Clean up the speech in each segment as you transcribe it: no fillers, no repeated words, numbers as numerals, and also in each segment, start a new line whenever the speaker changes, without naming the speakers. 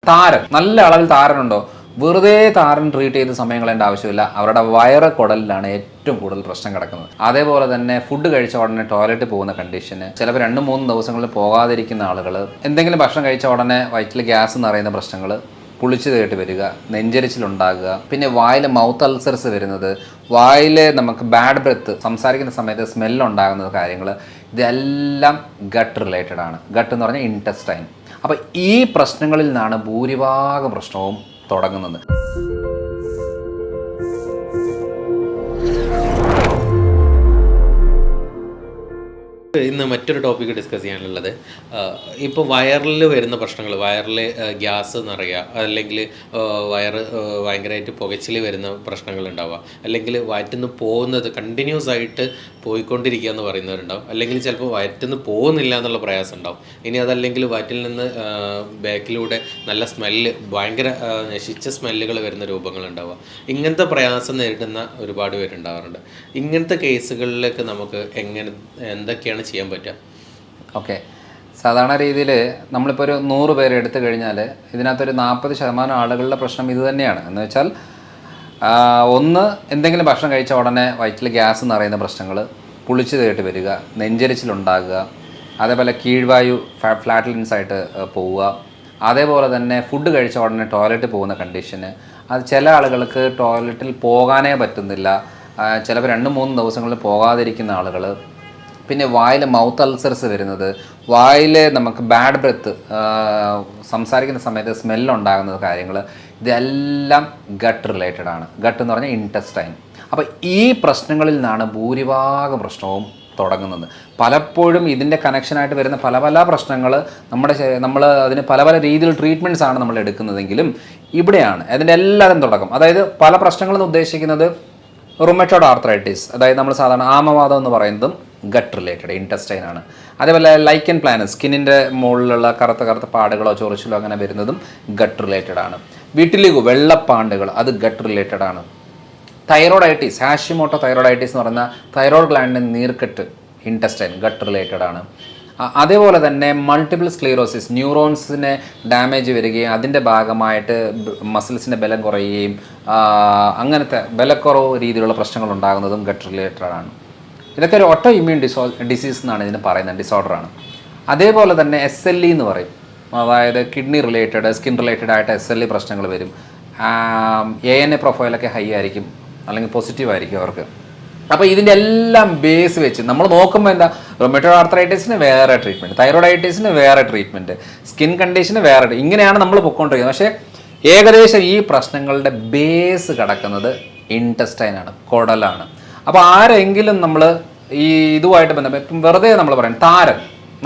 താരൻ നല്ല അളവിൽ താരനുണ്ടോ? വെറുതെ താരൻ ട്രീറ്റ് ചെയ്ത് സമയം കളയേണ്ട ആവശ്യമില്ല. അവരുടെ വയറ് കുടലിലാണ് ഏറ്റവും കൂടുതൽ പ്രശ്നം കിടക്കുന്നത്. അതേപോലെ തന്നെ ഫുഡ് കഴിച്ച ഉടനെ ടോയ്ലറ്റിൽ പോകുന്ന കണ്ടീഷന്, ചിലപ്പോൾ 2-3 ദിവസങ്ങളിൽ പോകാതിരിക്കുന്ന ആളുകൾ, എന്തെങ്കിലും ഭക്ഷണം കഴിച്ച ഉടനെ വയറ്റിൽ ഗ്യാസ് നിറയുന്ന പ്രശ്നങ്ങൾ, പുളിച്ചു തേട്ട് വരിക, നെഞ്ചരിച്ചിലുണ്ടാകുക, പിന്നെ വായിൽ മൗത്ത് അൾസർസ് വരുന്നത്, വായിൽ നമുക്ക് ബാഡ് ബ്രെത്ത്, സംസാരിക്കുന്ന സമയത്ത് സ്മെല്ലുണ്ടാകുന്ന കാര്യങ്ങൾ, ഇതെല്ലാം ഗട്ട് റിലേറ്റഡ് ആണ്. ഗട്ട് എന്ന് പറഞ്ഞാൽ ഇൻറ്റസ്റ്റൈൻ. അപ്പോൾ ഈ പ്രശ്നങ്ങളിൽ നിന്നാണ് ഭൂരിഭാഗം പ്രശ്നവും തുടങ്ങുന്നത്.
ഇന്ന് മറ്റൊരു ടോപ്പിക്ക് ഡിസ്കസ് ചെയ്യാനുള്ളത്, ഇപ്പോൾ വയറിൽ വരുന്ന പ്രശ്നങ്ങൾ, വയറിൽ ഗ്യാസ് നിറയുക, അല്ലെങ്കിൽ വയറ് ഭയങ്കരമായിട്ട് പുകച്ചിൽ വരുന്ന പ്രശ്നങ്ങൾ ഉണ്ടാവുക, അല്ലെങ്കിൽ വയറ്റിൽ നിന്ന് പോകുന്നത് കണ്ടിന്യൂസ് ആയിട്ട് പോയിക്കൊണ്ടിരിക്കുക എന്ന് പറയുന്നവരുണ്ടാവും, അല്ലെങ്കിൽ ചിലപ്പോൾ വയറ്റിൽ നിന്ന് പോകുന്നില്ല എന്നുള്ള പ്രയാസം ഉണ്ടാവും. ഇനി അതല്ലെങ്കിൽ വയറ്റിൽ നിന്ന് ബാക്കിലൂടെ നല്ല സ്മെല്ല്, ഭയങ്കര നശിച്ച സ്മെല്ലുകൾ വരുന്ന രൂപങ്ങളുണ്ടാവുക. ഇങ്ങനത്തെ പ്രയാസം നേരിടുന്ന ഒരുപാട് പേരുണ്ടാവാറുണ്ട്. ഇങ്ങനത്തെ കേസുകളിലേക്ക് നമുക്ക് എന്തൊക്കെയാണ് ചെയ്യാൻ പറ്റുക?
ഓക്കെ, സാധാരണ രീതിയിൽ നമ്മളിപ്പോൾ ഒരു 100 പേര് എടുത്തു കഴിഞ്ഞാൽ ഇതിനകത്തൊരു 40% ആളുകളുടെ പ്രശ്നം ഇത് തന്നെയാണ്. എന്ന് വെച്ചാൽ ഒന്ന്, എന്തെങ്കിലും ഭക്ഷണം കഴിച്ച ഉടനെ വയറ്റിൽ ഗ്യാസ് നിറയുന്ന പ്രശ്നങ്ങൾ, പുളിച്ചു തേട്ട് വരിക, നെഞ്ചരിച്ചിലുണ്ടാകുക, അതേപോലെ കീഴ്വായു ഫ്ലാറ്റ്ലൻസ് ആയിട്ട് പോവുക, അതേപോലെ തന്നെ ഫുഡ് കഴിച്ച ഉടനെ ടോയ്ലറ്റിൽ പോകുന്ന കണ്ടീഷന്. അത് ചില ആളുകൾക്ക് ടോയ്ലറ്റിൽ പോകാനേ പറ്റുന്നില്ല, ചിലപ്പോൾ 2-3 ദിവസങ്ങളിൽ പോകാതിരിക്കുന്ന ആളുകൾ, പിന്നെ വായിൽ മൗത്ത് അൾസർസ് വരുന്നത്, വായിൽ നമുക്ക് ബാഡ് ബ്രെത്ത്, സംസാരിക്കുന്ന സമയത്ത് സ്മെല്ലുണ്ടാകുന്ന കാര്യങ്ങൾ, ഇതെല്ലാം ഗട്ട് റിലേറ്റഡ് ആണ്. ഗട്ട് എന്ന് പറഞ്ഞാൽ ഇൻറ്റസ്റ്റൈൻ. അപ്പോൾ ഈ പ്രശ്നങ്ങളിൽ നിന്നാണ് ഭൂരിഭാഗം പ്രശ്നവും തുടങ്ങുന്നത്. പലപ്പോഴും ഇതിൻ്റെ കണക്ഷനായിട്ട് വരുന്ന പല പ്രശ്നങ്ങൾ നമ്മൾ അതിന് പല രീതിയിൽ ട്രീറ്റ്മെൻറ്റ്സ് ആണ് നമ്മൾ എടുക്കുന്നതെങ്കിലും ഇവിടെയാണ് അതിൻ്റെ എല്ലാവരും തുടക്കം. അതായത് പല പ്രശ്നങ്ങളെന്ന് ഉദ്ദേശിക്കുന്നത് റുമറ്റോയ്ഡ് ആർത്രൈറ്റിസ്, അതായത് നമ്മൾ സാധാരണ ആമവാദം എന്ന് പറയുന്നതും ഗട്ട് റിലേറ്റഡ് ഇൻറ്റസ്റ്റൈൻ ആണ്. അതേപോലെ ലൈക്കൻ പ്ലാനസ്, സ്കിന്നിൻ്റെ മുകളിലുള്ള കറുത്ത പാടുകളോ ചൊറിച്ചിലോ അങ്ങനെ വരുന്നതും ഗട്ട് റിലേറ്റഡ് ആണ്. വിറ്റിലിഗോ, വെള്ളപ്പാണ്ടുകൾ, അത് ഗട്ട് റിലേറ്റഡ് ആണ്. തൈറോയ്ഡൈറ്റിസ്, ഹാഷിമോട്ടോ തൈറോയ്ഡൈറ്റിസ് എന്ന് പറയുന്ന തൈറോയ്ഡ് ഗ്ലാൻഡിൻ്റെ നീർക്കെട്ട്, ഇൻറ്റസ്റ്റൈൻ, ഗട്ട് റിലേറ്റഡ് ആണ്. അതേപോലെ തന്നെ മൾട്ടിപ്പിൾ സ്ക്ലീറോസിസ്, ന്യൂറോൺസിന് ഡാമേജ് വരികയും അതിൻ്റെ ഭാഗമായിട്ട് മസിൽസിൻ്റെ ബലം കുറയുകയും അങ്ങനത്തെ ബലക്കുറവ് രീതിയിലുള്ള പ്രശ്നങ്ങൾ ഉണ്ടാകുന്നതും ഗട്ട് റിലേറ്റഡ് ആണ്. ഇതൊക്കെ ഒരു ഓട്ടോ ഇമ്മ്യൂൺ ഡിസീസ് എന്നാണ് ഇതിന് പറയുന്നത്, ഡിസോർഡറാണ്. അതേപോലെ തന്നെ SLE എന്ന് പറയും, അതായത് കിഡ്നി റിലേറ്റഡ്, സ്കിൻ റിലേറ്റഡ് ആയിട്ട് SLE പ്രശ്നങ്ങൾ വരും. ANA പ്രൊഫൈലൊക്കെ ഹൈ ആയിരിക്കും, അല്ലെങ്കിൽ പോസിറ്റീവ് ആയിരിക്കും അവർക്ക്. അപ്പോൾ ഇതിൻ്റെ എല്ലാം ബേസ് വെച്ച് നമ്മൾ നോക്കുമ്പോൾ എന്താ, റൊമറ്റോയ്ഡ് ആർത്രൈറ്റിസിന് വേറെ ട്രീറ്റ്മെൻറ്റ്, തൈറോയ്ഡൈറ്റിസിന് വേറെ ട്രീറ്റ്മെൻറ്റ്, സ്കിൻ കണ്ടീഷന് വേറെ, ഇങ്ങനെയാണ് നമ്മൾ പൊയ്ക്കൊണ്ടിരിക്കുന്നത്. പക്ഷേ ഏകദേശം ഈ പ്രശ്നങ്ങളുടെ ബേസ് കിടക്കുന്നത് ഇൻറ്റസ്റ്റൈനാണ്, കുടലാണ്. അപ്പോൾ ആരെങ്കിലും നമ്മൾ ഈ ഇതുമായിട്ട് ബന്ധപ്പെട്ട് വെറുതെ നമ്മൾ പറയും താരൻ,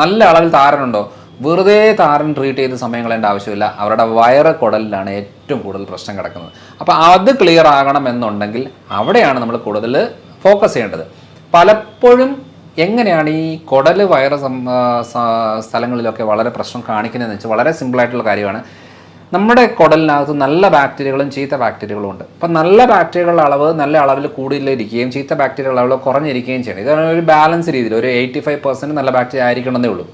നല്ല അളവിൽ താരനുണ്ടോ? വെറുതെ താരൻ ട്രീറ്റ് ചെയ്ത് സമയം കളയേണ്ട ആവശ്യമില്ല. അവരുടെ വയറ് കുടലിലാണ് ഏറ്റവും കൂടുതൽ പ്രശ്നം കിടക്കുന്നത്. അപ്പോൾ അത് ക്ലിയർ ആകണം എന്നുണ്ടെങ്കിൽ അവിടെയാണ് നമ്മൾ കൂടുതൽ ഫോക്കസ് ചെയ്യേണ്ടത്. പലപ്പോഴും എങ്ങനെയാണ് ഈ കുടൽ വയറ് സ്ഥലങ്ങളിലൊക്കെ വളരെ പ്രശ്നം കാണിക്കുന്നതെന്ന് വെച്ചാൽ വളരെ സിമ്പിളായിട്ടുള്ള കാര്യമാണ്. നമ്മുടെ കുടലിനകത്ത് നല്ല ബാക്ടീരിയകളും ചീത്ത ബാക്ടീരിയകളും ഉണ്ട്. അപ്പം നല്ല ബാക്ടീരിയകളുടെ അളവ് നല്ല അളവിൽ കൂടുതലിരിക്കുകയും ചീത്ത ബാക്ടീരിയകളുടെ അളവ് കുറഞ്ഞിരിക്കുകയും ചെയ്യണം. ഇതാണ് ഒരു ബാലൻസ് രീതിയിൽ ഒരു 85% നല്ല ബാക്ടീരിയ ആയിരിക്കണമെന്നേ ഉള്ളൂ.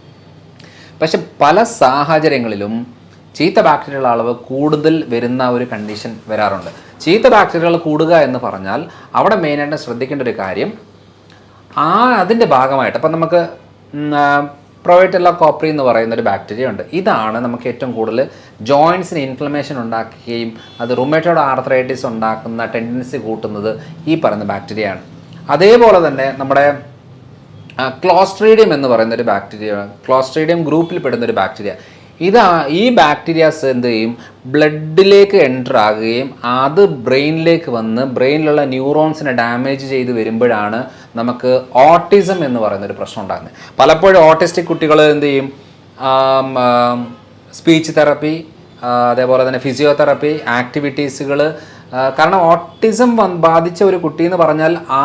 പക്ഷെ പല സാഹചര്യങ്ങളിലും ചീത്ത ബാക്ടീരിയകളുടെ അളവ് കൂടുതൽ വരുന്ന ഒരു കണ്ടീഷൻ വരാറുണ്ട്. ചീത്ത ബാക്ടീരിയകൾ കൂടുക എന്ന് പറഞ്ഞാൽ അവിടെ മെയിനായിട്ട് ശ്രദ്ധിക്കേണ്ട ഒരു കാര്യം, അതിൻ്റെ ഭാഗമായിട്ട് അപ്പം നമുക്ക് പ്രൊവൈറ്റെല്ല കോപ്രി എന്ന് പറയുന്ന ഒരു ബാക്ടീരിയ ഉണ്ട്. ഇതാണ് നമുക്ക് ഏറ്റവും കൂടുതൽ ജോയിൻസിന് ഇൻഫ്ലമേഷൻ ഉണ്ടാക്കുകയും അത് റുമറ്റോയ്ഡ് ആർത്രൈറ്റിസ് ഉണ്ടാക്കുന്ന ടെൻഡൻസി കൂട്ടുന്നത് ഈ പറയുന്ന ബാക്ടീരിയയാണ്. അതേപോലെ തന്നെ നമ്മുടെ ക്ലോസ്ട്രീഡിയം എന്ന് പറയുന്ന ഒരു ബാക്ടീരിയ, ക്ലോസ്ട്രീഡിയം ഗ്രൂപ്പിൽ പെടുന്ന ഒരു ബാക്ടീരിയ, ഈ ബാക്ടീരിയാസ് എന്ത് ചെയ്യും, ബ്ലഡിലേക്ക് എൻ്റർ ആകുകയും അത് ബ്രെയിനിലേക്ക് വന്ന് ബ്രെയിനിലുള്ള ന്യൂറോൺസിനെ ഡാമേജ് ചെയ്ത് വരുമ്പോഴാണ് നമുക്ക് ഓട്ടിസം എന്ന് പറയുന്നൊരു പ്രശ്നം ഉണ്ടാകുന്നത്. പലപ്പോഴും ഓട്ടിസ്റ്റിക് കുട്ടികൾ എന്ത് ചെയ്യും, സ്പീച്ച് തെറപ്പി, അതേപോലെ തന്നെ ഫിസിയോതെറപ്പി ആക്ടിവിറ്റീസുകൾ. കാരണം ഓട്ടിസം ബാധിച്ച ഒരു കുട്ടി എന്ന് പറഞ്ഞാൽ ആ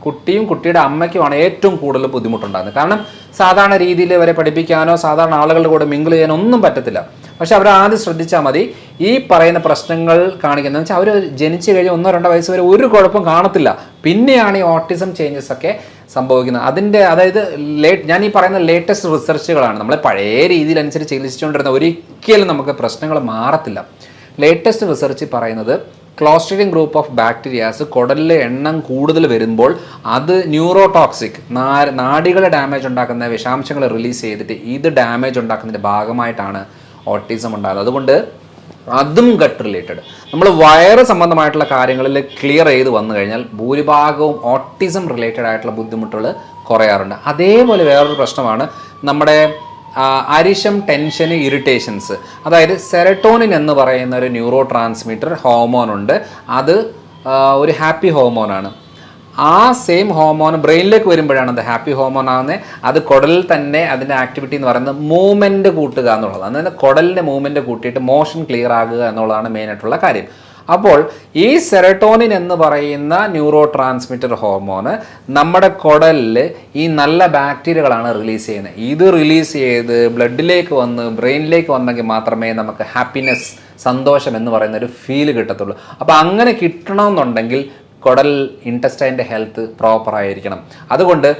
കുട്ടിയും കുട്ടിയുടെ അമ്മയ്ക്കുമാണ് ഏറ്റവും കൂടുതൽ ബുദ്ധിമുട്ടുണ്ടാകുന്നത്. കാരണം സാധാരണ രീതിയിൽ വരെ പഠിപ്പിക്കാനോ സാധാരണ ആളുകളുടെ കൂടെ മിങ്കിൾ ചെയ്യാനോ ഒന്നും പറ്റത്തില്ല. പക്ഷെ അവർ ആദ്യം ശ്രദ്ധിച്ചാൽ മതി, ഈ പറയുന്ന പ്രശ്നങ്ങൾ കാണിക്കുന്നത് വെച്ചാൽ അവർ ജനിച്ചു കഴിഞ്ഞ് 1-2 വയസ്സ് വരെ ഒരു കുഴപ്പം കാണത്തില്ല. പിന്നെയാണ് ഈ ഓട്ടിസം ചേഞ്ചസ് ഒക്കെ സംഭവിക്കുന്നത്. അതായത് ഞാൻ ഈ പറയുന്ന ലേറ്റസ്റ്റ് റിസർച്ചുകളാണ്. നമ്മളെ പഴയ രീതിയിലനുസരിച്ച് ചികിത്സിച്ചുകൊണ്ടിരുന്ന ഒരിക്കലും നമുക്ക് പ്രശ്നങ്ങൾ മാറത്തില്ല. ലേറ്റസ്റ്റ് റിസർച്ച് പറയുന്നത് ക്ലോസ്ട്രീഡിയം ഗ്രൂപ്പ് ഓഫ് ബാക്ടീരിയാസ് കുടലിലെ എണ്ണം കൂടുതൽ വരുമ്പോൾ അത് ന്യൂറോടോക്സിക്, നാഡികളെ ഡാമേജ് ഉണ്ടാക്കുന്ന വിഷാംശങ്ങൾ റിലീസ് ചെയ്തിട്ട് ഇത് ഡാമേജ് ഉണ്ടാക്കുന്നതിൻ്റെ ഭാഗമായിട്ടാണ് ഓട്ടിസം ഉണ്ടാകുന്നത്. അതുകൊണ്ട് അതും ഗട്ട് റിലേറ്റഡ്. നമ്മൾ വയറ് സംബന്ധമായിട്ടുള്ള കാര്യങ്ങളിൽ ക്ലിയർ ചെയ്ത് വന്നു കഴിഞ്ഞാൽ ഭൂരിഭാഗവും ഓട്ടിസം റിലേറ്റഡ് ആയിട്ടുള്ള ബുദ്ധിമുട്ടുകൾ കുറയാറുണ്ട്. അതേപോലെ വേറൊരു പ്രശ്നമാണ് നമ്മുടെ അരിശം, ടെൻഷന്, ഇറിറ്റേഷൻസ്. അതായത് സെറട്ടോണിൻ എന്ന് പറയുന്ന ഒരു ന്യൂറോ ട്രാൻസ്മിറ്റർ ഹോർമോൺ ഉണ്ട്. അത് ഒരു ഹാപ്പി ഹോർമോണാണ്. ആ സെയിം ഹോർമോൺ ബ്രെയിനിലേക്ക് വരുമ്പോഴാണ് അത് ഹാപ്പി ഹോർമോൺ ആകുന്നത്. അത് കുടലിൽ തന്നെ അതിൻ്റെ ആക്ടിവിറ്റി എന്ന് പറയുന്നത് മൂവ്മെൻറ്റ് കൂട്ടുക എന്നുള്ളതാണ്. അതായത് കുടലിൻ്റെ മൂവ്മെൻറ്റ് കൂട്ടിയിട്ട് മോഷൻ ക്ലിയർ ആകുക എന്നുള്ളതാണ് മെയിനായിട്ടുള്ള കാര്യം. അപ്പോൾ ഈ സെറട്ടോണിൻ എന്ന് പറയുന്ന ന്യൂറോ ട്രാൻസ്മിറ്റർ ഹോർമോണ് നമ്മുടെ കുടലിൽ ഈ നല്ല ബാക്ടീരിയകളാണ് റിലീസ് ചെയ്യുന്നത്. ഇത് റിലീസ് ചെയ്ത് ബ്ലഡിലേക്ക് വന്ന് ബ്രെയിനിലേക്ക് വന്നെങ്കിൽ മാത്രമേ നമുക്ക് ഹാപ്പിനെസ്, സന്തോഷം എന്ന് പറയുന്ന ഒരു ഫീല് കിട്ടത്തുള്ളൂ. അപ്പോൾ അങ്ങനെ കിട്ടണമെന്നുണ്ടെങ്കിൽ കുടൽ ഇൻറ്റസ്റ്റൈൻ്റെ ഹെൽത്ത് പ്രോപ്പറായിരിക്കണം. അതുകൊണ്ട്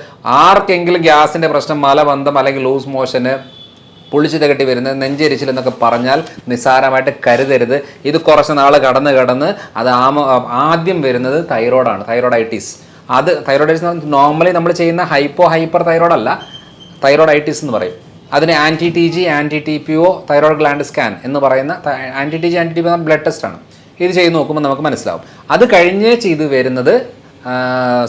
ആർക്കെങ്കിലും ഗ്യാസിൻ്റെ പ്രശ്നം, മലബന്ധം അല്ലെങ്കിൽ ലൂസ് മോഷന്, പുളിച്ചിട്ട് കെട്ടി വരുന്നത്, നെഞ്ചരിച്ചിൽ എന്നൊക്കെ പറഞ്ഞാൽ നിസ്സാരമായിട്ട് കരുതരുത്. ഇത് കുറച്ച് നാൾ കടന്ന് അത് ആദ്യം വരുന്നത് തൈറോയ്ഡാണ്, തൈറോയ്ഡൈറ്റിസ്. അത് തൈറോയ്ഡൈറ്റിസ് നോർമലി നമ്മൾ ചെയ്യുന്ന ഹൈപ്പർ തൈറോയ്ഡ് അല്ല, തൈറോയ്ഡൈറ്റിസ് എന്ന് പറയും. അതിന് anti T G, anti T P O, thyroid gland scan എന്ന് പറയുന്ന anti T G, anti T P blood ടെസ്റ്റാണ്. ഇത് ചെയ്ത് നോക്കുമ്പോൾ നമുക്ക് മനസ്സിലാവും. അത് കഴിഞ്ഞേ ചെയ്ത് വരുന്നത്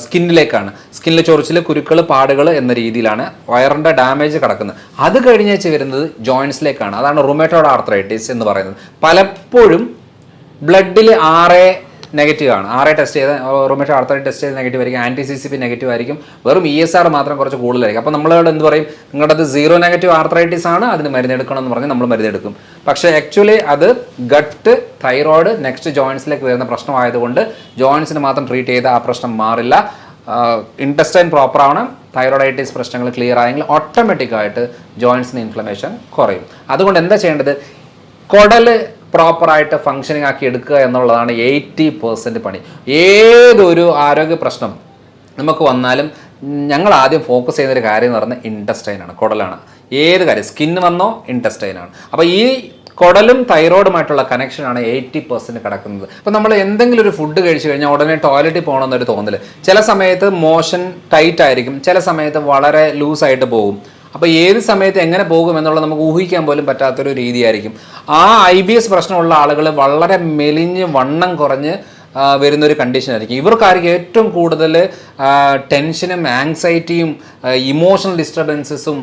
സ്കിന്നിലേക്കാണ്. സ്കിന്നിൽ ചൊറിച്ചിൽ, കുരുക്കൾ, പാടുകൾ എന്ന രീതിയിലാണ് വയറിൻ്റെ ഡാമേജ് കിടക്കുന്നത്. അത് കഴിഞ്ഞേച്ച് വരുന്നത് ജോയിൻസിലേക്കാണ്. അതാണ് റുമറ്റോയ്ഡ് ആർത്രൈറ്റിസ് എന്ന് പറയുന്നത്. പലപ്പോഴും ബ്ലഡിൽ നെഗറ്റീവ് ആണ്. ടെസ്റ്റ് ചെയ്ത് റുമറ്റോയ്ഡ് ആർത്രൈറ്റിസ് ടെസ്റ്റ് ചെയ്ത് നെഗറ്റീവ് ആയിരിക്കും. ആൻറ്റി CCP നെഗറ്റീവ് ആയിരിക്കും. വെറും ESR മാത്രം കുറച്ച് കൂടുതലായിരിക്കും. അപ്പോൾ നമ്മളോട് എന്ത് പറയും, നിങ്ങളുടെ അത് 0 നെഗറ്റീവ് ആർത്രൈറ്റിസ് ആണ്, അതിന് മരുന്നെടുക്കണം എന്ന് പറഞ്ഞ് നമ്മൾ മരുന്നെടുക്കും. പക്ഷേ ആക്ച്വലി അത് ഗട്ട്, തൈറോയ്ഡ്, നെക്സ്റ്റ് ജോയിൻസിലേക്ക് വരുന്ന പ്രശ്നമായതുകൊണ്ട് ജോയിൻസിന് മാത്രം ട്രീറ്റ് ചെയ്ത് ആ പ്രശ്നം മാറില്ല. ഇൻറ്റസ്റ്റൈൻ പ്രോപ്പർ ആവണം. തൈറോയ്ഡൈറ്റിസ് പ്രശ്നങ്ങൾ ക്ലിയർ ആയെങ്കിൽ ഓട്ടോമാറ്റിക്കായിട്ട് ജോയിൻസിന് ഇൻഫ്ലമേഷൻ കുറയും. അതുകൊണ്ട് എന്താ ചെയ്യേണ്ടത്, കുടൽ പ്രോപ്പറായിട്ട് ഫങ്ഷനിങ് ആക്കി എടുക്കുക എന്നുള്ളതാണ് 80% പണി. ഏതൊരു ആരോഗ്യ പ്രശ്നം നമുക്ക് വന്നാലും ഞങ്ങൾ ആദ്യം ഫോക്കസ് ചെയ്യുന്നൊരു കാര്യം എന്ന് പറഞ്ഞാൽ ഇൻറ്റസ്റ്റൈനാണ്, കുടലാണ്. ഏത് കാര്യം, സ്കിന്ന് വന്നോ ഇൻറ്റസ്റ്റൈനാണ്. അപ്പോൾ ഈ കുടലും തൈറോയിഡുമായിട്ടുള്ള കണക്ഷനാണ് 80% കിടക്കുന്നത്. അപ്പോൾ നമ്മൾ എന്തെങ്കിലും ഒരു ഫുഡ് കഴിച്ചു കഴിഞ്ഞാൽ ഉടനെ ടോയ്ലറ്റിൽ പോകണമെന്നൊരു തോന്നൽ. ചില സമയത്ത് മോഷൻ ടൈറ്റ് ആയിരിക്കും, ചില സമയത്ത് വളരെ ലൂസായിട്ട് പോകും. അപ്പോൾ ഏത് സമയത്ത് എങ്ങനെ പോകും എന്നുള്ളത് നമുക്ക് ഊഹിക്കാൻ പോലും പറ്റാത്തൊരു രീതിയായിരിക്കും. ആ IBS പ്രശ്നമുള്ള ആളുകൾ വളരെ മെലിഞ്ഞ് വണ്ണം കുറഞ്ഞ് വരുന്നൊരു കണ്ടീഷനായിരിക്കും. ഇവർക്കായിരിക്കും ഏറ്റവും കൂടുതൽ ടെൻഷനും ആങ്സൈറ്റിയും ഇമോഷണൽ ഡിസ്റ്റർബൻസസും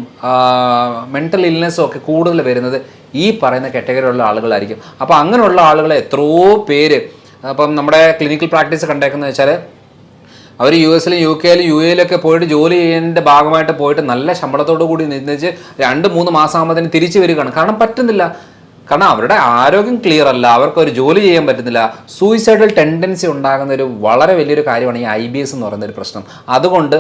മെൻ്റൽ ഇൽനെസ്സും ഒക്കെ കൂടുതൽ വരുന്നത് ഈ പറയുന്ന കാറ്റഗറിയിലുള്ള ആളുകളായിരിക്കും. അപ്പോൾ അങ്ങനെയുള്ള ആളുകളെ എത്രയോ പേര് അപ്പം നമ്മുടെ ക്ലിനിക്കൽ പ്രാക്ടീസ് കണ്ടേക്കുന്നത് വെച്ചാൽ അവർ US ലും UK ലും UAE ലൊക്കെ പോയിട്ട് ജോലി ചെയ്യുന്നതിൻ്റെ ഭാഗമായിട്ട് പോയിട്ട് നല്ല ശമ്പളത്തോടു കൂടി നിന്നിച്ച് 2-3 മാസം ആകുമ്പോഴത്തേന് തിരിച്ചു വരികയാണ്. കാരണം പറ്റുന്നില്ല, കാരണം അവരുടെ ആരോഗ്യം ക്ലിയർ അല്ല, അവർക്കൊരു ജോലി ചെയ്യാൻ പറ്റുന്നില്ല. സൂയിസൈഡൽ ടെൻഡൻസി ഉണ്ടാകുന്ന ഒരു വളരെ വലിയൊരു കാര്യമാണ് ഈ IBS എന്ന് പറയുന്ന ഒരു പ്രശ്നം. അതുകൊണ്ട്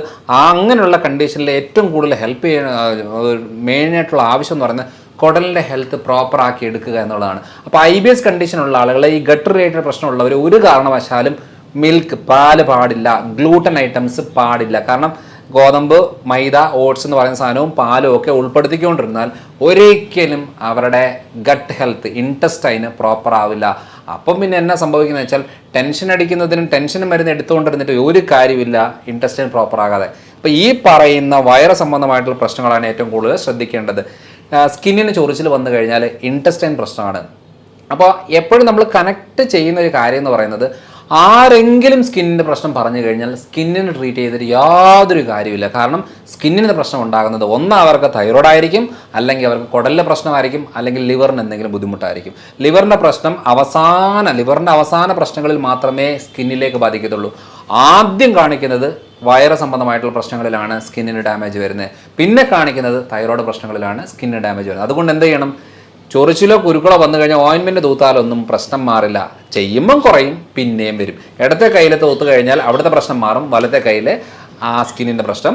അങ്ങനെയുള്ള കണ്ടീഷനിൽ ഏറ്റവും കൂടുതൽ ഹെൽപ്പ് ചെയ്യുന്ന മെയിനായിട്ടുള്ള ആവശ്യം എന്ന് പറയുന്നത് കുടലിൻ്റെ ഹെൽത്ത് പ്രോപ്പർ ആക്കി എടുക്കുക എന്നുള്ളതാണ്. അപ്പോൾ IBS കണ്ടീഷനുള്ള ആളുകൾ, ഈ ഗട്ട് റിലേറ്റഡ് പ്രശ്നമുള്ളവർ ഒരു കാരണവശാലും മിൽക്ക്, പാല് പാടില്ല, ഗ്ലൂട്ടൻ ഐറ്റംസ് പാടില്ല. കാരണം ഗോതമ്പ്, മൈദ, ഓട്സ് എന്ന് പറയുന്ന സാധനവും പാലും ഒക്കെ ഉൾപ്പെടുത്തിക്കൊണ്ടിരുന്നാൽ ഒരിക്കലും അവരുടെ ഗട്ട് ഹെൽത്ത്, ഇൻറ്റസ്റ്റൈന് പ്രോപ്പർ ആവില്ല. അപ്പം പിന്നെ എന്നാ സംഭവിക്കുന്നത് വെച്ചാൽ ടെൻഷൻ അടിക്കുന്നതിനും ടെൻഷനും മരുന്ന് എടുത്തുകൊണ്ടിരുന്നിട്ട് ഒരു കാര്യമില്ല, ഇൻറ്റസ്റ്റൈൻ പ്രോപ്പർ ആകാതെ. അപ്പോൾ ഈ പറയുന്ന വയറ് സംബന്ധമായിട്ടുള്ള പ്രശ്നങ്ങളാണ് ഏറ്റവും കൂടുതൽ ശ്രദ്ധിക്കേണ്ടത്. സ്കിന്നിന് ചൊറിച്ചിൽ വന്നു കഴിഞ്ഞാൽ ഇൻറ്റസ്റ്റൈൻ പ്രശ്നമാണ്. അപ്പോൾ എപ്പോഴും നമ്മൾ കണക്ട് ചെയ്യുന്ന ഒരു കാര്യം എന്ന് പറയുന്നത്, ആരെങ്കിലും സ്കിന്നിൻ്റെ പ്രശ്നം പറഞ്ഞു കഴിഞ്ഞാൽ സ്കിന്നിന് ട്രീറ്റ് ചെയ്തിട്ട് യാതൊരു കാര്യമില്ല. കാരണം സ്കിന്നിന് പ്രശ്നം ഉണ്ടാകുന്നത് ഒന്ന് അവർക്ക് തൈറോയ്ഡ് ആയിരിക്കും, അല്ലെങ്കിൽ അവർക്ക് കുടലിലെ പ്രശ്നമായിരിക്കും, അല്ലെങ്കിൽ ലിവറിന് എന്തെങ്കിലും ബുദ്ധിമുട്ടായിരിക്കും. ലിവറിൻ്റെ അവസാന പ്രശ്നങ്ങളിൽ മാത്രമേ സ്കിന്നിലേക്ക് ബാധിക്കത്തുള്ളൂ. ആദ്യം കാണിക്കുന്നത് വയറ് സംബന്ധമായിട്ടുള്ള പ്രശ്നങ്ങളിലാണ് സ്കിന്നിന് ഡാമേജ് വരുന്നത്. പിന്നെ കാണിക്കുന്നത് തൈറോയ്ഡ് പ്രശ്നങ്ങളിലാണ് സ്കിന്നിന് ഡാമേജ് വരുന്നത്. അതുകൊണ്ട് എന്ത് ചെയ്യണം, ചൊറിച്ചിലോ കുരുക്കളോ വന്നു കഴിഞ്ഞാൽ ഓയിൻമെൻറ്റ് തൂത്താലൊന്നും പ്രശ്നം മാറില്ല. ചെയ്യുമ്പം കുറയും, പിന്നെയും വരും. ഇടത്തെ കയ്യിൽ തൂത്ത് കഴിഞ്ഞാൽ അവിടുത്തെ പ്രശ്നം മാറും, വലത്തെ കയ്യിൽ ആ സ്കിന്നിൻ്റെ പ്രശ്നം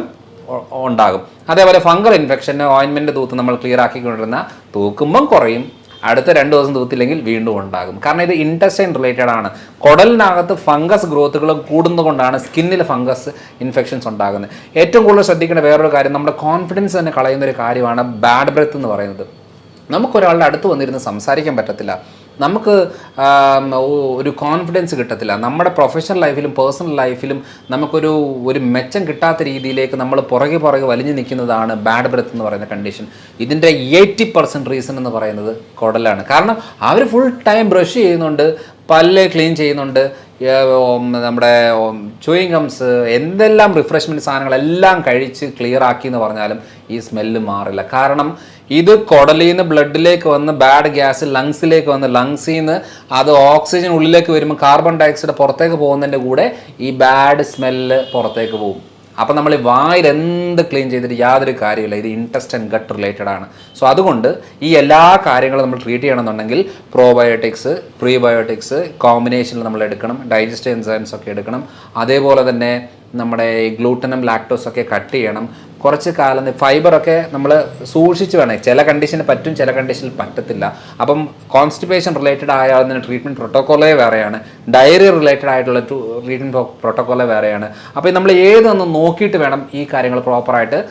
ഉണ്ടാകും. അതേപോലെ ഫംഗൽ ഇൻഫെക്ഷന് ഓയിൻമെൻറ്റ് തൂത്ത് നമ്മൾ ക്ലിയർ ആക്കിക്കൊണ്ടിരുന്ന തൂക്കുമ്പം കുറയും, അടുത്ത 2 ദിവസം തൂത്തില്ലെങ്കിൽ വീണ്ടും ഉണ്ടാകും. കാരണം ഇത് ഇൻറ്റസ്റ്റൈൻ റിലേറ്റഡ് ആണ്. കുടലിനകത്ത് ഫംഗസ് ഗ്രോത്തുകൾ കൂടുന്നതുകൊണ്ടാണ് സ്കിന്നിൽ ഫംഗസ് ഇൻഫെക്ഷൻസ് ഉണ്ടാകുന്നത്. ഏറ്റവും കൂടുതൽ ശ്രദ്ധിക്കേണ്ട വേറൊരു കാര്യം, നമ്മുടെ കോൺഫിഡൻസ് തന്നെ കളയുന്ന ഒരു കാര്യമാണ് ബാഡ് ബ്രെത്ത് എന്ന് പറയുന്നത്. നമുക്കൊരാളുടെ അടുത്ത് വന്നിരുന്ന് സംസാരിക്കാൻ പറ്റത്തില്ല, നമുക്ക് ഒരു കോൺഫിഡൻസ് കിട്ടത്തില്ല. നമ്മുടെ പ്രൊഫഷണൽ ലൈഫിലും പേഴ്സണൽ ലൈഫിലും നമുക്കൊരു മെച്ചം കിട്ടാത്ത രീതിയിലേക്ക് നമ്മൾ പുറകെ വലിഞ്ഞു നിൽക്കുന്നതാണ് ബാഡ് ബ്രെത്ത് എന്ന് പറയുന്ന കണ്ടീഷൻ. ഇതിൻ്റെ 80% റീസൺ എന്ന് പറയുന്നത് കുടലാണ്. കാരണം അവർ ഫുൾ ടൈം ബ്രഷ് ചെയ്യുന്നുണ്ട്, പല്ല് ക്ലീൻ ചെയ്യുന്നുണ്ട്, നമ്മുടെ ചൂയിങ് ഗംസ്, എന്തെല്ലാം റിഫ്രഷ്മെൻറ്റ് സാധനങ്ങളെല്ലാം കഴിച്ച് ക്ലിയർ ആക്കി എന്ന് പറഞ്ഞാലും ഈ സ്മെല്ല് മാറില്ല. കാരണം ഇത് കുടലിൽ നിന്ന് ബ്ലഡിലേക്ക് വന്ന് ബാഡ് ഗ്യാസ് ലങ്സിലേക്ക് വന്ന് ലങ്സിൽ നിന്ന് അത് ഓക്സിജൻ ഉള്ളിലേക്ക് വരുമ്പോൾ കാർബൺ ഡയോക്സൈഡ് പുറത്തേക്ക് പോകുന്നതിൻ്റെ കൂടെ ഈ ബാഡ് സ്മെല്ല് പുറത്തേക്ക് പോകും. അപ്പം നമ്മൾ ഈ വായിൽ എന്ത് ക്ലീൻ ചെയ്തിട്ട് യാതൊരു കാര്യമില്ല. ഇത് ഇൻറ്റസ്റ്റൈൻ ഗട്ട് റിലേറ്റഡ് ആണ്. സോ അതുകൊണ്ട് ഈ എല്ലാ കാര്യങ്ങളും നമ്മൾ ട്രീറ്റ് ചെയ്യണമെന്നുണ്ടെങ്കിൽ പ്രോബയോട്ടിക്സ്, പ്രീബയോട്ടിക്സ് കോമ്പിനേഷനിൽ നമ്മൾ എടുക്കണം, ഡൈജസ്റ്റീവ് എൻസൈംസ് ഒക്കെ എടുക്കണം. അതേപോലെ തന്നെ നമ്മുടെ ഗ്ലൂട്ടനും ലാക്ടോസൊക്കെ കട്ട് ചെയ്യണം. കുറച്ച് കാലം ഫൈബറൊക്കെ നമ്മൾ സൂക്ഷിച്ച് വേണം. ചില കണ്ടീഷന് പറ്റും, ചില കണ്ടീഷനിൽ പറ്റത്തില്ല. അപ്പം കോൺസ്റ്റിപ്പേഷൻ റിലേറ്റഡ് ആയ അതിന് ട്രീറ്റ്മെൻറ്റ് പ്രോട്ടോക്കോളേ വേറെയാണ്, ഡയറി റിലേറ്റഡ് ആയിട്ടുള്ള ട്രീറ്റ്മെൻറ്റ് പ്രോട്ടോക്കോളേ വേറെയാണ്. അപ്പോൾ നമ്മൾ ഏതൊന്ന് നോക്കിയിട്ട് വേണം ഈ കാര്യങ്ങൾ പ്രോപ്പറായിട്ട്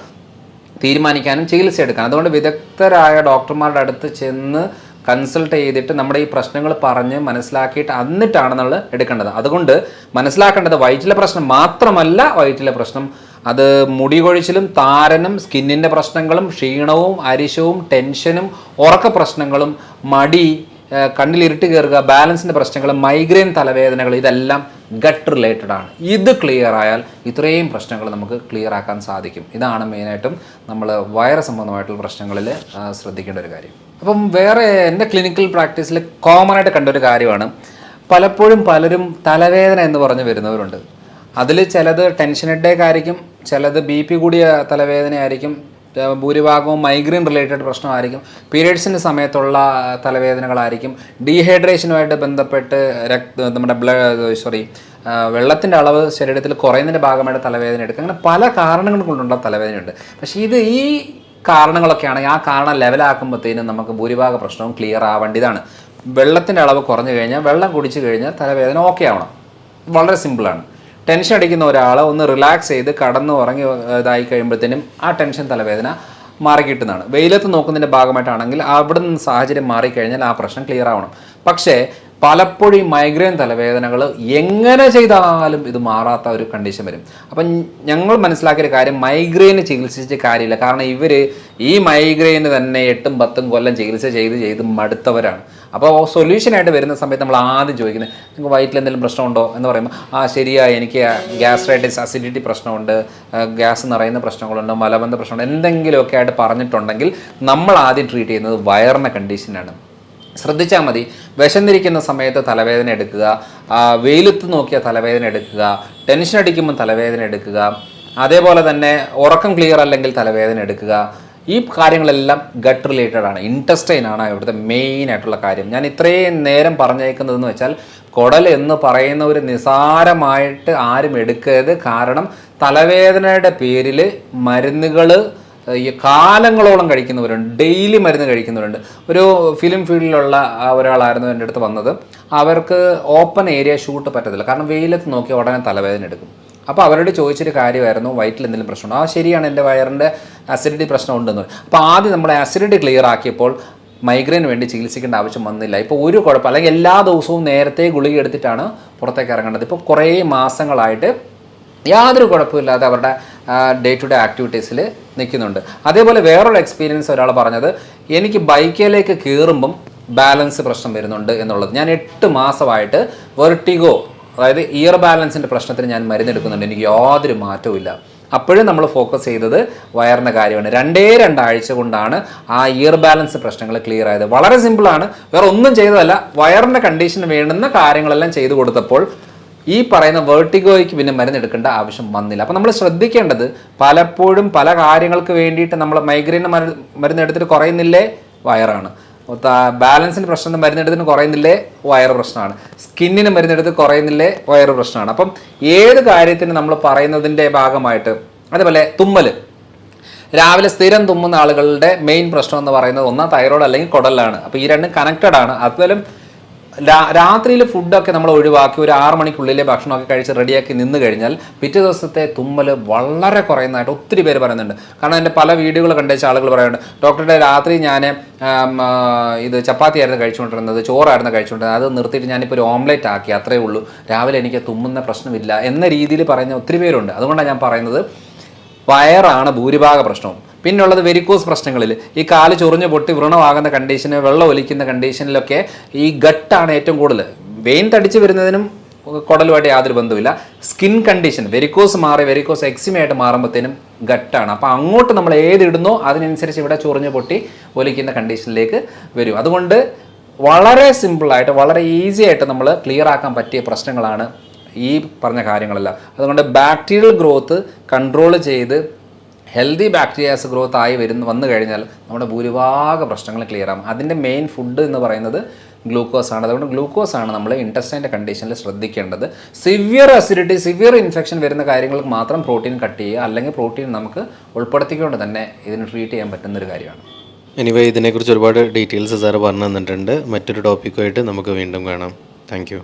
തീരുമാനിക്കാനും ചികിത്സ എടുക്കാനും. അതുകൊണ്ട് വിദഗ്ധരായ ഡോക്ടർമാരുടെ അടുത്ത് ചെന്ന് കൺസൾട്ട് ചെയ്തിട്ട് നമ്മുടെ ഈ പ്രശ്നങ്ങൾ പറഞ്ഞ് മനസ്സിലാക്കിയിട്ട് എന്നിട്ടാണ് നമ്മൾ എടുക്കേണ്ടത്. അതുകൊണ്ട് മനസ്സിലാക്കേണ്ടത് വയറ്റിലെ പ്രശ്നം മാത്രമല്ല, വയറ്റിലെ പ്രശ്നം അത് മുടി കൊഴിച്ചിലും താരനും സ്കിന്നിൻ്റെ പ്രശ്നങ്ങളും ക്ഷീണവും അരിശവും ടെൻഷനും ഉറക്ക പ്രശ്നങ്ങളും മടി കണ്ണിലിരുട്ട് കയറുക ബാലൻസിൻ്റെ പ്രശ്നങ്ങൾ മൈഗ്രെയിൻ തലവേദനകൾ ഇതെല്ലാം ഗട്ട് റിലേറ്റഡ് ആണ്. ഇത് ക്ലിയർ ആയാൽ ഇത്രയും പ്രശ്നങ്ങൾ നമുക്ക് ക്ലിയർ ആക്കാൻ സാധിക്കും. ഇതാണ് മെയിനായിട്ടും നമ്മൾ വയറ് സംബന്ധമായിട്ടുള്ള പ്രശ്നങ്ങളിൽ ശ്രദ്ധിക്കേണ്ട ഒരു കാര്യം. അപ്പം വേറെ എൻ്റെ ക്ലിനിക്കൽ പ്രാക്ടീസിൽ കോമൺ ആയിട്ട് കണ്ടൊരു കാര്യമാണ്, പലപ്പോഴും പലരും തലവേദന എന്ന് പറഞ്ഞ് വരുന്നവരുണ്ട്. അതിൽ ചിലത് ടെൻഷൻ ഹെഡേക്ക് ആയിരിക്കും, ചിലത് BP കൂടിയ തലവേദനയായിരിക്കും, ഭൂരിഭാഗവും മൈഗ്രെയിൻ റിലേറ്റഡ് പ്രശ്നമായിരിക്കും, പീരിയഡ്സിൻ്റെ സമയത്തുള്ള തലവേദനകളായിരിക്കും, ഡീഹൈഡ്രേഷനുമായിട്ട് ബന്ധപ്പെട്ട് വെള്ളത്തിൻ്റെ അളവ് ശരീരത്തിൽ കുറയുന്നതിൻ്റെ ഭാഗമായിട്ട് തലവേദന എടുക്കുക. അങ്ങനെ പല കാരണങ്ങൾ കൊണ്ടുള്ള തലവേദനയുണ്ട്. പക്ഷേ ഈ കാരണങ്ങളൊക്കെയാണെങ്കിൽ ആ കാരണം ലെവലാക്കുമ്പോഴത്തേനും നമുക്ക് ഭൂരിഭാഗ പ്രശ്നവും ക്ലിയർ ആവേണ്ടതാണ്. വെള്ളത്തിൻ്റെ അളവ് കുറഞ്ഞു കഴിഞ്ഞാൽ, വെള്ളം കുടിച്ചു കഴിഞ്ഞാൽ തലവേദന ഓക്കെ ആവണം. വളരെ സിമ്പിളാണ്. ടെൻഷൻ അടിക്കുന്ന ഒരാൾ ഒന്ന് റിലാക്സ് ചെയ്ത് കടന്ന് ഉറങ്ങി ഇതായി കഴിയുമ്പോഴത്തേനും ആ ടെൻഷൻ തലവേദന മാറിക്കിട്ടുന്നതാണ്. വെയിലത്ത് നോക്കുന്നതിൻ്റെ ഭാഗമായിട്ടാണെങ്കിൽ അവിടെ നിന്ന് സാഹചര്യം മാറിക്കഴിഞ്ഞാൽ ആ പ്രശ്നം ക്ലിയർ ആവണം. പക്ഷേ പലപ്പോഴും മൈഗ്രെയിൻ തലവേദനകൾ എങ്ങനെ ചെയ്താലും ഇത് മാറാത്ത ഒരു കണ്ടീഷൻ വരും. അപ്പം ഞങ്ങൾ മനസ്സിലാക്കിയൊരു കാര്യം, മൈഗ്രെയിന് ചികിത്സിച്ച് കാര്യമില്ല. കാരണം ഇവർ ഈ മൈഗ്രെയിന് തന്നെ 8-10 കൊല്ലം ചികിത്സ ചെയ്ത് മടുത്തവരാണ്. അപ്പോൾ സൊല്യൂഷനായിട്ട് വരുന്ന സമയത്ത് നമ്മൾ ആദ്യം ചോദിക്കുന്നത്, നിങ്ങൾക്ക് വയറ്റിൽ എന്തെങ്കിലും പ്രശ്നമുണ്ടോ എന്ന് പറയുമ്പോൾ ശരിയായി, എനിക്ക് ഗ്യാസ്ട്രൈറ്റിസ് അസിഡിറ്റി പ്രശ്നമുണ്ട്, ഗ്യാസ് നിറയുന്ന പ്രശ്നങ്ങളുണ്ട്, മലബന്ധ പ്രശ്നമുണ്ട്, എന്തെങ്കിലുമൊക്കെ ആയിട്ട് പറഞ്ഞിട്ടുണ്ടെങ്കിൽ നമ്മൾ ആദ്യം ട്രീറ്റ് ചെയ്യുന്നത് വയറിൻ്റെ കണ്ടീഷനാണ്. ശ്രദ്ധിച്ചാൽ മതി, വിശന്നിരിക്കുന്ന സമയത്ത് തലവേദന എടുക്കുക, വെയിലത്ത് നോക്കിയാൽ തലവേദന എടുക്കുക, ടെൻഷൻ അടിക്കുമ്പോൾ തലവേദന എടുക്കുക, അതേപോലെ തന്നെ ഉറക്കം ക്ലിയർ അല്ലെങ്കിൽ തലവേദന എടുക്കുക. ഈ കാര്യങ്ങളെല്ലാം ഗട്ട് റിലേറ്റഡ് ആണ്. ഇൻറ്റസ്റ്റൈൻ ആണ് ഇവിടുത്തെ മെയിൻ ആയിട്ടുള്ള കാര്യം. ഞാൻ ഇത്രയും നേരം പറഞ്ഞേക്കുന്നതെന്ന് വെച്ചാൽ, കുടൽ എന്ന് പറയുന്ന ഒരു നിസാരമായിട്ട് ആരും എടുക്കരുത്. കാരണം തലവേദനയുടെ പേരിൽ മരുന്നുകൾ ഈ കാലങ്ങളോളം കഴിക്കുന്നവരുണ്ട്, ഡെയിലി മരുന്ന് കഴിക്കുന്നവരുണ്ട്. ഒരു ഫിലിം ഫീൽഡിലുള്ള ഒരാളായിരുന്നു എൻ്റെ അടുത്ത് വന്നത്. അവർക്ക് ഓപ്പൺ ഏരിയ ഷൂട്ട് പറ്റത്തില്ല, കാരണം വെയിലത്ത് നോക്കി ഉടനെ തലവേദന എടുക്കും. അപ്പോൾ അവരോട് ചോദിച്ചൊരു കാര്യമായിരുന്നു, വയറ്റിൽ എന്തെങ്കിലും പ്രശ്നമുണ്ടോ? ശരിയാണ്, എൻ്റെ വയറിൻ്റെ അസിഡിറ്റി പ്രശ്നമുണ്ടെന്ന്. അപ്പോൾ ആദ്യം നമ്മുടെ അസിഡിറ്റി ക്ലിയർ ആക്കിയപ്പോൾ മൈഗ്രെയിന് വേണ്ടി ചികിത്സിക്കേണ്ട ആവശ്യം വന്നില്ല. ഇപ്പോൾ ഒരു കുഴപ്പം, അല്ലെങ്കിൽ എല്ലാ ദിവസവും നേരത്തെ ഗുളിക എടുത്തിട്ടാണ് പുറത്തേക്ക് ഇറങ്ങേണ്ടത്. ഇപ്പോൾ കുറേ മാസങ്ങളായിട്ട് യാതൊരു കുഴപ്പമില്ലാതെ അവരുടെ ഡേ ടു ഡേ ആക്ടിവിറ്റീസിൽ നിൽക്കുന്നുണ്ട്. അതേപോലെ വേറൊരു എക്സ്പീരിയൻസ് ഒരാൾ പറഞ്ഞത്, എനിക്ക് ബൈക്കിലേക്ക് കയറുമ്പം ബാലൻസ് പ്രശ്നം വരുന്നുണ്ട് എന്നുള്ളത്. ഞാൻ 8 മാസമായിട്ട് വെർട്ടിഗോ, അതായത് ഇയർ ബാലൻസിൻ്റെ പ്രശ്നത്തിന് ഞാൻ മരുന്നെടുക്കുന്നുണ്ട്, എനിക്ക് യാതൊരു മാറ്റവും ഇല്ല. അപ്പോഴും നമ്മൾ ഫോക്കസ് ചെയ്തത് വയറിൻ്റെ കാര്യമാണ്. 2 ആഴ്ച കൊണ്ടാണ് ആ ഇയർ ബാലൻസ് പ്രശ്നങ്ങൾ ക്ലിയർ ആയത്. വളരെ സിമ്പിളാണ്, വേറെ ഒന്നും ചെയ്തതല്ല. വയറിൻ്റെ കണ്ടീഷന് വേണ്ടുന്ന കാര്യങ്ങളെല്ലാം ചെയ്തു കൊടുത്തപ്പോൾ ഈ പറയുന്ന വെർട്ടിഗോയ്ക്ക് പിന്നെ മരുന്നെടുക്കേണ്ട ആവശ്യം വന്നില്ല. അപ്പോൾ നമ്മൾ ശ്രദ്ധിക്കേണ്ടത്, പലപ്പോഴും പല കാര്യങ്ങൾക്ക് വേണ്ടിയിട്ട് നമ്മൾ മൈഗ്രെയിന് മരുന്നെടുത്തിട്ട് കുറയുന്നില്ലേ, വയറാണ്. ബാലൻസിന് പ്രശ്നം മരുന്നെടുത്തിന് കുറയുന്നില്ലേ, വയറ് പ്രശ്നമാണ്. സ്കിന്നിന് മരുന്നെടുത്ത് കുറയുന്നില്ലേ, വയറ് പ്രശ്നമാണ്. അപ്പം ഏത് കാര്യത്തിന് നമ്മൾ പറയുന്നതിൻ്റെ ഭാഗമായിട്ട്, അതേപോലെ രാവിലെ സ്ഥിരം തുമ്മുന്ന ആളുകളുടെ മെയിൻ പ്രശ്നം എന്ന് പറയുന്നത് ഒന്നാ തൈറോയ്ഡ് അല്ലെങ്കിൽ കുടലാണ്. അപ്പോൾ ഈ രണ്ടും കണക്റ്റഡ് ആണ്. അതുപോലെ രാത്രിയിൽ ഫുഡൊക്കെ നമ്മൾ ഒഴിവാക്കി ഒരു 6 മണിക്കുള്ളിലെ ഭക്ഷണമൊക്കെ കഴിച്ച് റെഡിയാക്കി നിന്ന് കഴിഞ്ഞാൽ പിറ്റേ ദിവസത്തെ തുമ്മൽ വളരെ കുറയുന്നതായിട്ട് ഒത്തിരി പേര് പറയുന്നുണ്ട്. കാരണം എൻ്റെ പല വീഡിയോകൾ കണ്ടേച്ച ആളുകൾ പറയുന്നുണ്ട്, ഡോക്ടറുടെ രാത്രി ഞാൻ ഇത് ചപ്പാത്തി ആയിരുന്നു കഴിച്ചുകൊണ്ടിരുന്നത്, ചോറായിരുന്നു കഴിച്ചുകൊണ്ടിരുന്നത്, അത് നിർത്തിയിട്ട് ഞാനിപ്പോൾ ഒരു ഓംലെറ്റ് ആക്കി, അത്രയേ ഉള്ളൂ, രാവിലെ എനിക്ക് തുമ്മുന്ന പ്രശ്നമില്ല എന്ന രീതിയിൽ പറയുന്ന ഒത്തിരി പേരുണ്ട്. അതുകൊണ്ടാണ് ഞാൻ പറയുന്നത് വയറാണ് ഭൂരിഭാഗ പ്രശ്നവും. പിന്നുള്ളത് വെരിക്കോസ് പ്രശ്നങ്ങളിൽ ഈ കാല് ചൊറിഞ്ഞ് പൊട്ടി വ്രണമാകുന്ന കണ്ടീഷന്, വെള്ളം ഒലിക്കുന്ന കണ്ടീഷനിലൊക്കെ ഈ ഗട്ടാണ് ഏറ്റവും കൂടുതൽ. വെയിൻ തടിച്ച് വരുന്നതിനും കുടലുമായിട്ട് യാതൊരു ബന്ധമില്ല. സ്കിൻ കണ്ടീഷൻ വെരിക്കോസ് മാറി വെരിക്കോസ് എക്സിമയായിട്ട് മാറുമ്പോഴത്തേനും ഗട്ടാണ്. അപ്പോൾ അങ്ങോട്ട് നമ്മൾ ഏതിടുന്നോ അതിനനുസരിച്ച് ഇവിടെ ചൊറിഞ്ഞ് പൊട്ടി ഒലിക്കുന്ന കണ്ടീഷനിലേക്ക് വരും. അതുകൊണ്ട് വളരെ സിമ്പിളായിട്ട് വളരെ ഈസി ആയിട്ട് നമ്മൾ ക്ലിയർ ആക്കാൻ പറ്റിയ പ്രശ്നങ്ങളാണ് ഈ പറഞ്ഞ കാര്യങ്ങളെല്ലാം. അതുകൊണ്ട് ബാക്ടീരിയൽ ഗ്രോത്ത് കൺട്രോൾ ചെയ്ത് ഹെൽത്തി ബാക്ടീരിയാസ് ഗ്രോത്ത് ആയി വന്നു കഴിഞ്ഞാൽ നമ്മുടെ ഭൂരിഭാഗ പ്രശ്നങ്ങൾ ക്ലിയർ ആകും. അതിൻ്റെ മെയിൻ ഫുഡ് എന്ന് പറയുന്നത് ഗ്ലൂക്കോസ് ആണ്. അതുകൊണ്ട് ഗ്ലൂക്കോസ് ആണ് നമ്മൾ ഇൻറ്റസ്റ്റൈൻ്റെ കണ്ടീഷനിൽ ശ്രദ്ധിക്കേണ്ടത്. സിവിയർ അസിഡിറ്റി, സിവിയർ ഇൻഫെക്ഷൻ വരുന്ന കാര്യങ്ങൾക്ക് മാത്രം പ്രോട്ടീൻ കട്ട് ചെയ്യുക, അല്ലെങ്കിൽ പ്രോട്ടീൻ നമുക്ക് ഉൾപ്പെടുത്തിക്കൊണ്ട് തന്നെ ഇതിന് ട്രീറ്റ് ചെയ്യാൻ പറ്റുന്നൊരു കാര്യമാണ്.
എനിവേ ഇതിനെക്കുറിച്ച് ഒരുപാട് ഡീറ്റെയിൽസ് സാറ് പറഞ്ഞു തന്നിട്ടുണ്ട്. മറ്റൊരു ടോപ്പിക്കുമായിട്ട് നമുക്ക് വീണ്ടും കാണാം. Thank you.